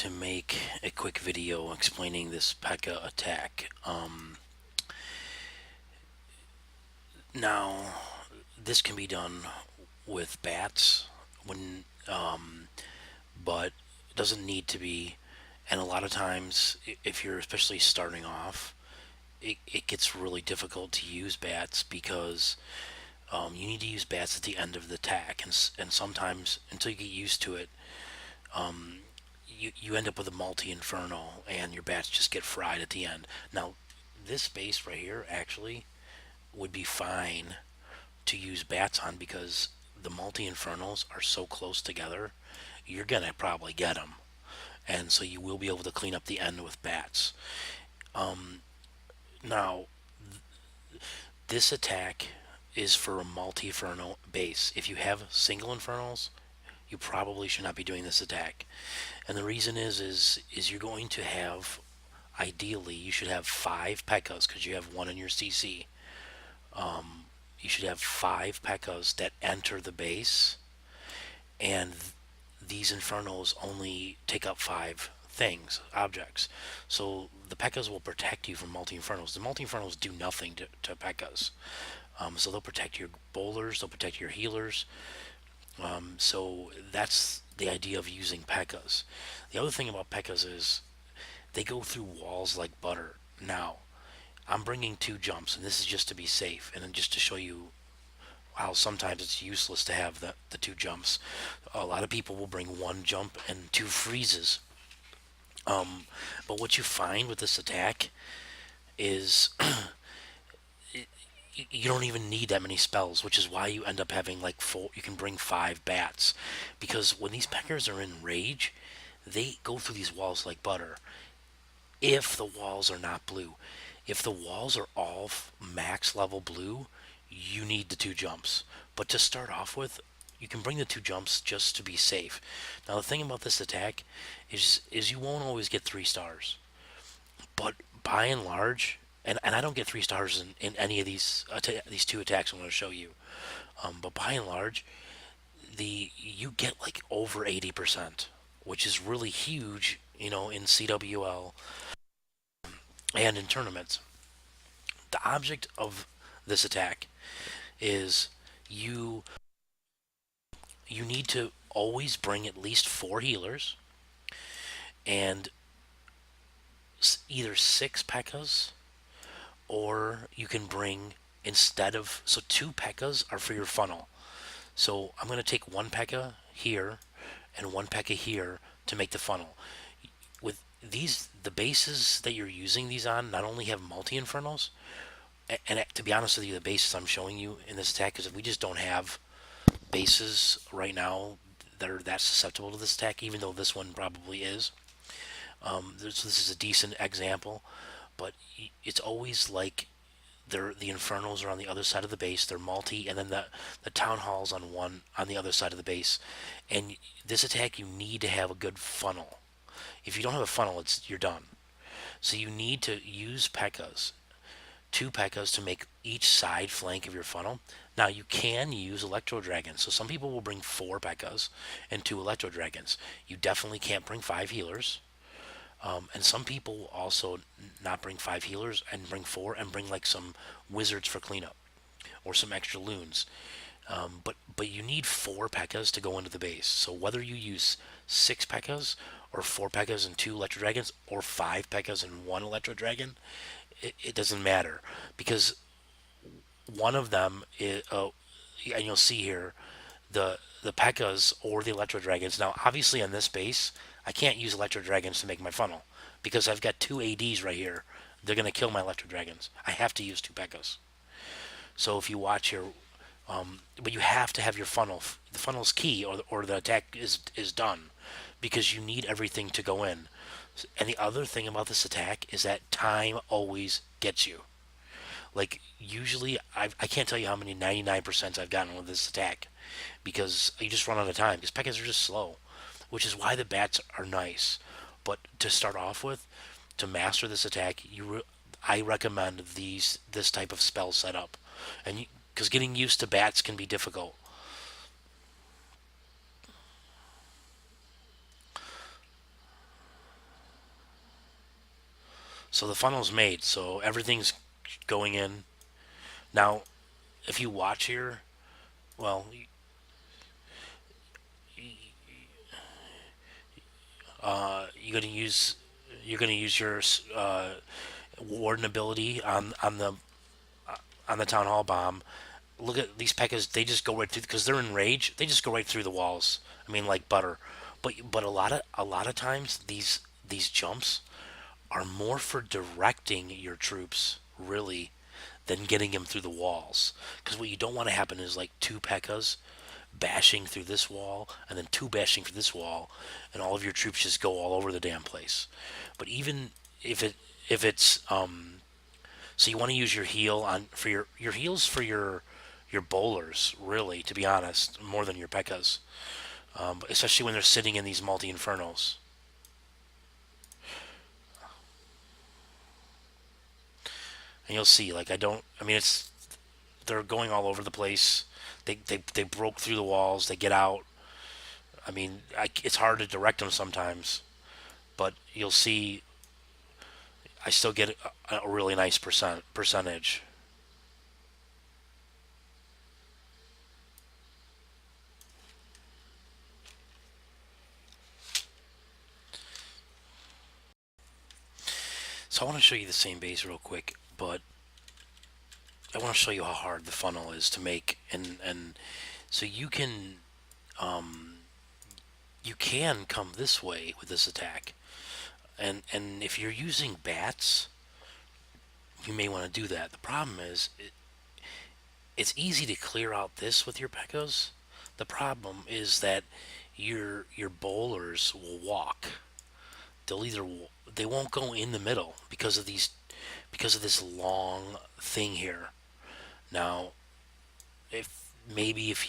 to make a quick video explaining this P.E.K.K.A attack. Now, this can be done with bats, when, but it doesn't need to be. And a lot of times, if you're especially starting off, it gets really difficult to use bats because you need to use bats at the end of the attack, and sometimes until you get used to it, you end up with a multi-inferno and your bats just get fried at the end. Now, this base right here actually would be fine to use bats on because the multi-infernos are so close together, you're gonna probably get them, and so you will be able to clean up the end with bats. Now, this attack is for a multi-inferno base. If you have single infernals, you probably should not be doing this attack. And the reason is you're going to have, ideally you should have 5 P.E.K.K.A s because you have one in your CC. You should have 5 P.E.K.K.A s that enter the base, and these infernos only take up 5 objects. So the P.E.K.K.A s will protect you from multi-infernos. The multi-infernos do nothing to P.E.K.K.A s. So they'll protect your bowlers, they'll protect your healers. So that's the idea of using P.E.K.K.A s. The other thing about P.E.K.K.A s is they go through walls like butter. Now, I'm bringing 2 jumps, and this is just to be safe, and then just to show you how sometimes it's useless to have the 2 jumps. A lot of people will bring 1 jump and 2 freezes. But what you find with this attack is you don't even need that many spells, which is why you end up having like 4. You can bring 5 bats, because when these P.E.K.K.A s are in rage, they go through these walls like butter. If the walls are not blue, if the walls are all max level blue, you need the 2 jumps. But to start off with, you can bring the 2 jumps just to be safe. Now the thing about this attack is you won't always get 3 stars, but by and large, and I don't get 3 stars in any of these 2 attacks I'm going to show you. But by and large, you get like over 80%, which is really huge, in CWL and in tournaments. The object of this attack is you you need to always bring at least 4 healers and either 6 P.E.K.K.A s, or you can bring, instead of, so 2 P.E.K.K.A s are for your funnel. So I'm going to take 1 P.E.K.K.A here and 1 P.E.K.K.A here to make the funnel. With these, the bases that you're using these on not only have multi-infernos, and to be honest with you, the bases I'm showing you in this attack, because we just don't have bases right now that are that susceptible to this attack, even though this one probably is. This is a decent example, but it's always like the infernos are on the other side of the base. They're multi, and then the town hall's on the other side of the base. And this attack, you need to have a good funnel. If you don't have a funnel, you're done. So you need to use P.E.K.K.A s, 2 P.E.K.K.A s to make each side flank of your funnel. Now you can use Electro Dragons. So some people will bring 4 P.E.K.K.A s and 2 Electro Dragons. You definitely can't bring 5 healers. And some people will also not bring 5 healers and bring 4 and bring like some wizards for cleanup or some extra loons. But you need 4 P.E.K.K.A s to go into the base. So whether you use 6 P.E.K.K.A s or 4 P.E.K.K.A s and 2 Electro Dragons or 5 P.E.K.K.A s and 1 Electro Dragon, it doesn't matter, because one of them is, and you'll see here, the P.E.K.K.A s or the Electro Dragons. Now, obviously, on this base, I can't use Electro Dragons to make my funnel because I've got 2 ADs right here. They're going to kill my Electro Dragons. I have to use 2 P.E.K.K.A s. So if you watch here, but you have to have your funnel. The funnel is key, or the attack is done, because you need everything to go in. And the other thing about this attack is that time always gets you. Like, usually, I can't tell you how many 99% I've gotten with this attack, because you just run out of time, because P.E.K.K.A s are just slow, which is why the bats are nice. But to start off with, to master this attack, I recommend this type of spell setup, and because getting used to bats can be difficult. So the funnel's made. So everything's going in. Now, if you watch here, well, you're gonna use your warden ability on the town hall bomb. Look at these Pekkas; they just go right through because they're in rage. They just go right through the walls. I mean, like butter. But a lot of times these jumps are more for directing your troops really than getting them through the walls. Because what you don't want to happen is like two Pekkas bashing through this wall and then two bashing through this wall, and all of your troops just go all over the damn place. But even if it's so you want to use your heal on for your heals for your bowlers, really, to be honest, more than your Pekkas, especially when they're sitting in these multi infernos. And you'll see, like I mean, it's they're going all over the place. They broke through the walls. They get out. I mean, it's hard to direct them sometimes, but you'll see. I still get a really nice percentage. So I want to show you the same base real quick, but I want to show you how hard the funnel is to make, and so you can come this way with this attack, and if you're using bats, you may want to do that. The problem is it's easy to clear out this with your Pekkas. The problem is that your bowlers will walk. They'll either they won't go in the middle because of this long thing here. Now, if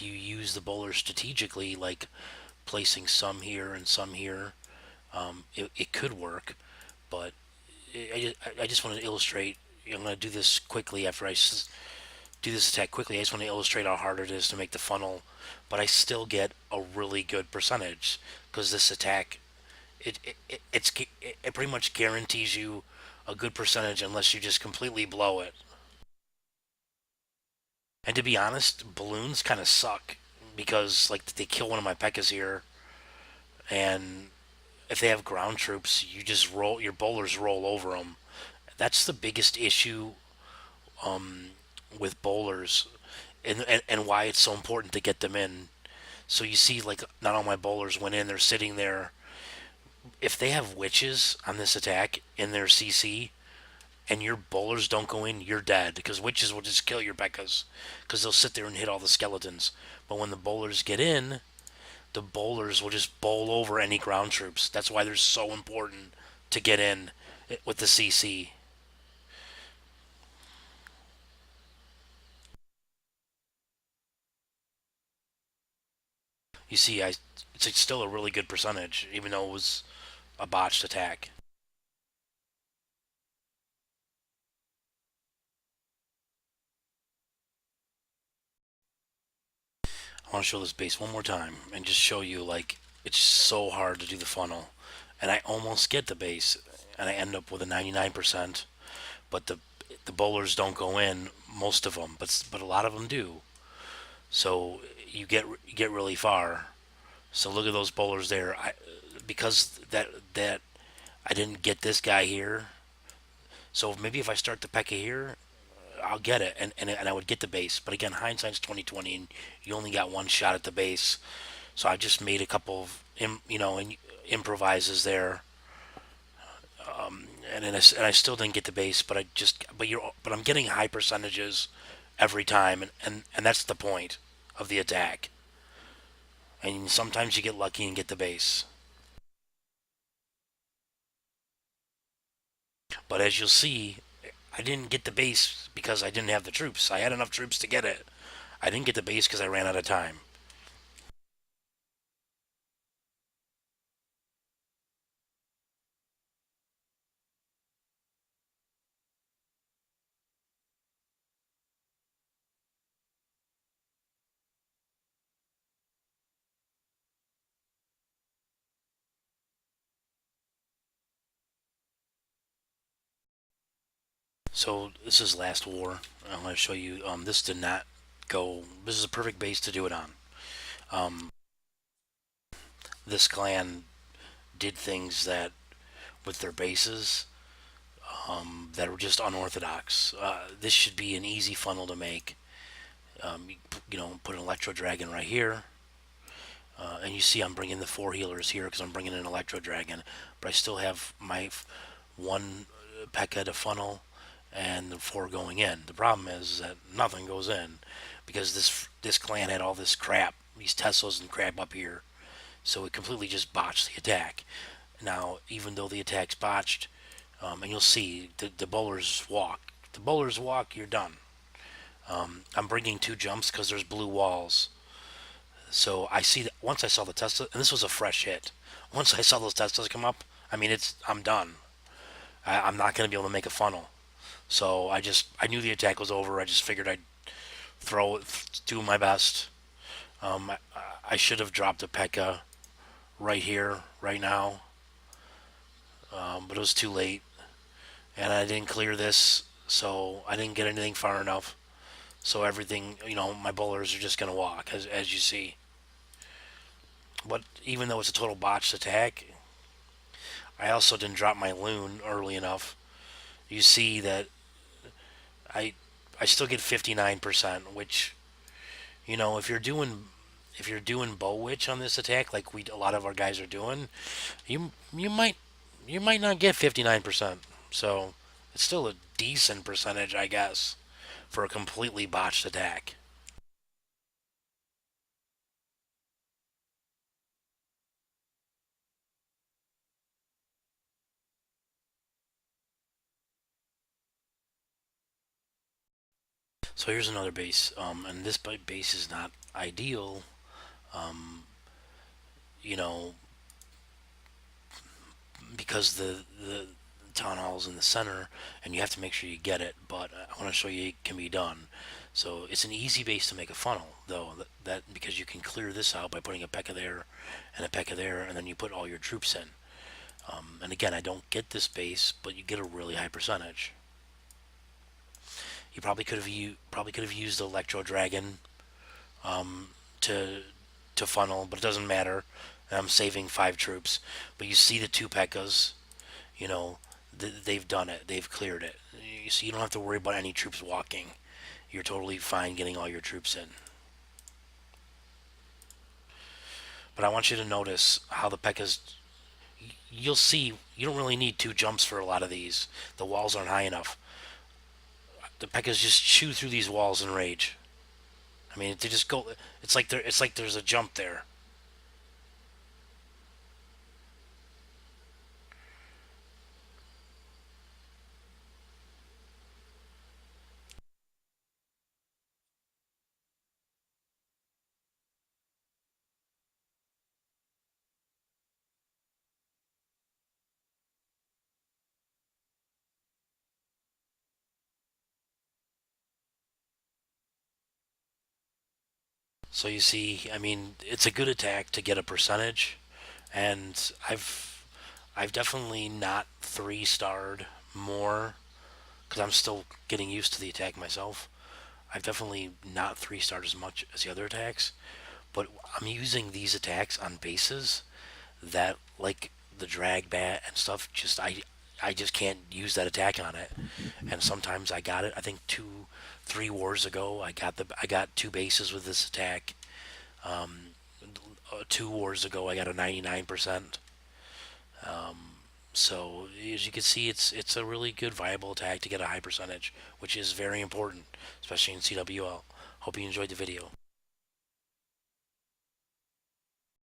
you use the bowlers strategically, like placing some here and some here, it could work. But I just want to illustrate. I'm going to do this quickly after do this attack quickly. I just want to illustrate how hard it is to make the funnel, but I still get a really good percentage because this attack it pretty much guarantees you a good percentage unless you just completely blow it. And to be honest, balloons kind of suck because like they kill one of my Pekkas here, and if they have ground troops, you just roll your bowlers roll over them. That's the biggest issue with bowlers, and why it's so important to get them in. So you see, like not all my bowlers went in; they're sitting there. If they have witches on this attack in their CC, and your bowlers don't go in, you're dead because witches will just kill your Pekkas because they'll sit there and hit all the skeletons. But when the bowlers get in, the bowlers will just bowl over any ground troops. That's why they're so important to get in with the CC. You see, it's still a really good percentage, even though it was a botched attack. I want to show this base one more time and just show you like it's so hard to do the funnel, and I almost get the base, and I end up with a 99%. But the bowlers don't go in, most of them, but a lot of them do. So you get really far. So look at those bowlers there. Because that I didn't get this guy here. So maybe if I start the Pekka here, I'll get it, and I would get the base. But again, hindsight's 2020, and you only got one shot at the base. So I just made a couple of improvises there, and I still didn't get the base. But I'm getting high percentages every time, and that's the point of the attack. And sometimes you get lucky and get the base. But as you'll see, I didn't get the base because I didn't have the troops. I had enough troops to get it. I didn't get the base because I ran out of time. So this is Last War. I'm going to show you. This did not go. This is a perfect base to do it on. This clan did things that with their bases that were just unorthodox. This should be an easy funnel to make. Put an Electro Dragon right here. And you see I'm bringing the 4 healers here because I'm bringing an Electro Dragon. But I still have my one P.E.K.K.A to funnel and the 4 going in. The problem is that nothing goes in because this clan had all this crap, these Teslas and crap up here. So it completely just botched the attack. Now, even though the attack's botched, and you'll see the bowlers walk. The bowlers walk, you're done. I'm bringing 2 jumps because there's blue walls. So I see that once I saw the Tesla, and this was a fresh hit. Once I saw those Teslas come up, I mean, I'm done. I'm not going to be able to make a funnel. So I knew the attack was over. I just figured I'd throw it, do my best. I, I should have dropped a P.E.K.K.A right here, right now, but it was too late, and I didn't clear this, so I didn't get anything far enough. So everything, my bowlers are just gonna walk, as you see. But even though it's a total botched attack, I also didn't drop my loon early enough. You see that I I still get 59%, which if you're doing bow witch on this attack, like a lot of our guys are doing, you might not get 59%. So it's still a decent percentage, I guess, for a completely botched attack. So here's another base, and this base is not ideal, um, you know, because the town hall's in the center, and you have to make sure you get it. But I want to show you it can be done. So it's an easy base to make a funnel, though. That because you can clear this out by putting a P.E.K.K.A there and a P.E.K.K.A there, and then you put all your troops in. And again, I don't get this base, but you get a really high percentage. You probably could have used the Electro Dragon to funnel, but it doesn't matter. I'm saving 5 troops. But you see the 2 P.E.K.K.As, you know, they've done it. They've cleared it. So you don't have to worry about any troops walking. You're totally fine getting all your troops in. But I want you to notice how the P.E.K.K.As. You'll see you don't really need 2 jumps for a lot of these. The walls aren't high enough. The P.E.K.K.As just chew through these walls in rage. I mean, they just go. It's like there's a jump there. So you see, I mean, it's a good attack to get a percentage, and I've definitely not 3-starred more because I'm still getting used to the attack myself. I've definitely not 3-starred as much as the other attacks, but I'm using these attacks on bases that, like the drag bat and stuff, I just can't use that attack on it. And sometimes I got it. I think 3 wars ago, I got 2 bases with this attack. 2 wars ago, I got a 99%. So as you can see, it's a really good viable attack to get a high percentage, which is very important, especially in CWL. Hope you enjoyed the video.